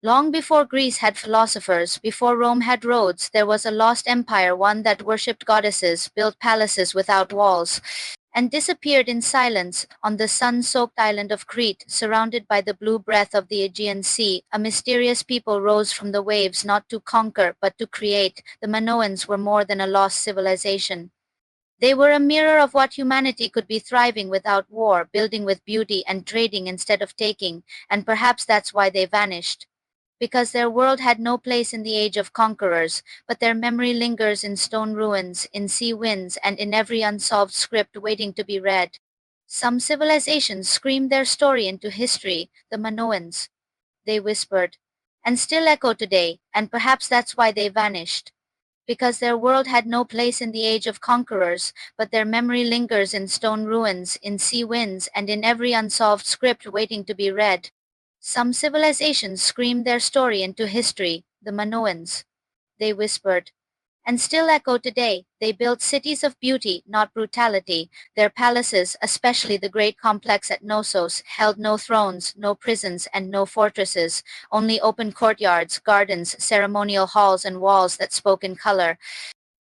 Long before Greece had philosophers, before Rome had roads, there was a lost empire, one that worshipped goddesses, built palaces without walls, and disappeared in silence. On the sun-soaked island of Crete, surrounded by the blue breath of the Aegean Sea, a mysterious people rose from the waves not to conquer but to create. The Minoans were more than a lost civilization. They were a mirror of what humanity could be, thriving without war, building with beauty, and trading instead of taking, and perhaps that's why they vanished. Because their world had no place in the age of conquerors, but their memory lingers in stone ruins, in sea winds, and in every unsolved script waiting to be read. Some civilizations screamed their story into history, the Minoans, they whispered, and still echo today, and perhaps that's why they vanished. Because their world had no place in the age of conquerors, but their memory lingers in stone ruins, in sea winds, and in every unsolved script waiting to be read. Some civilizations screamed their story into history, the Minoans, they whispered, and still echo today. They built cities of beauty, not brutality. Their palaces, especially the great complex at Knossos, held no thrones, no prisons, and no fortresses, only open courtyards, gardens, ceremonial halls, and walls that spoke in color.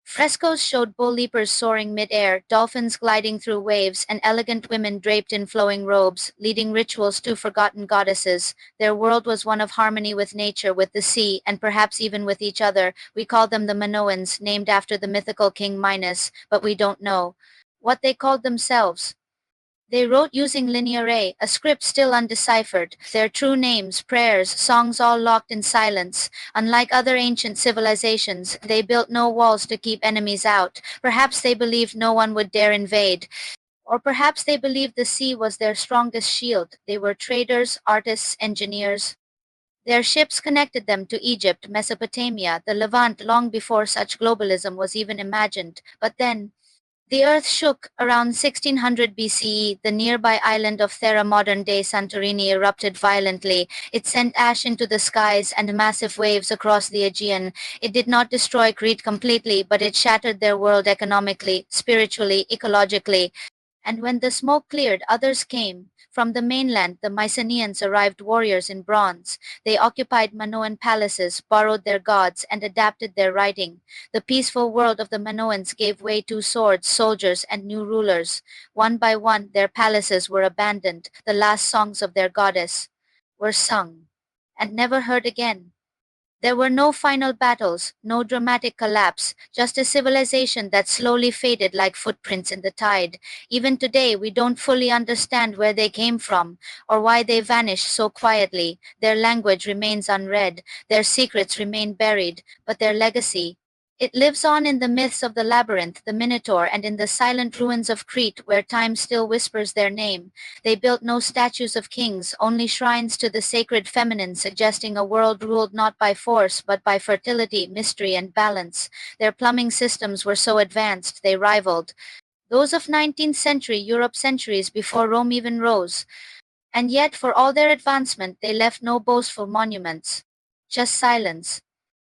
Frescoes showed bull leapers soaring mid-air, dolphins gliding through waves, and elegant women draped in flowing robes, leading rituals to forgotten goddesses. Their world was one of harmony with nature, with the sea, and perhaps even with each other. We call them the Minoans, named after the mythical king Minos, but we don't know what they called themselves. They wrote using linear a script still undeciphered, their true names, prayers, songs all locked in silence. Unlike other ancient civilizations, they built no walls to keep enemies out. Perhaps they believed no one would dare invade. Or perhaps they believed the sea was their strongest shield. They were traders, artists, engineers. Their ships connected them to Egypt, Mesopotamia, the Levant long before such globalism was even imagined. But then, the earth shook. Around 1600 BCE, the nearby island of Thera, modern-day Santorini, erupted violently. It sent ash into the skies and massive waves across the Aegean. It did not destroy Crete completely, but it shattered their world economically, spiritually, ecologically. And when the smoke cleared, others came. From the mainland, the Mycenaeans arrived, warriors in bronze. They occupied Minoan palaces, borrowed their gods, and adapted their writing. The peaceful world of the Minoans gave way to swords, soldiers, and new rulers. One by one, their palaces were abandoned. The last songs of their goddess were sung and never heard again. There were no final battles, no dramatic collapse, just a civilization that slowly faded like footprints in the tide. Even today, we don't fully understand where they came from or why they vanished so quietly. Their language remains unread, their secrets remain buried, but their legacy, it lives on in the myths of the labyrinth, the Minotaur, and in the silent ruins of Crete where time still whispers their name. They built no statues of kings, only shrines to the sacred feminine, suggesting a world ruled not by force but by fertility, mystery, and balance. Their plumbing systems were so advanced they rivaled those of 19th century Europe, centuries before Rome even rose. And yet, for all their advancement, they left no boastful monuments, just silence.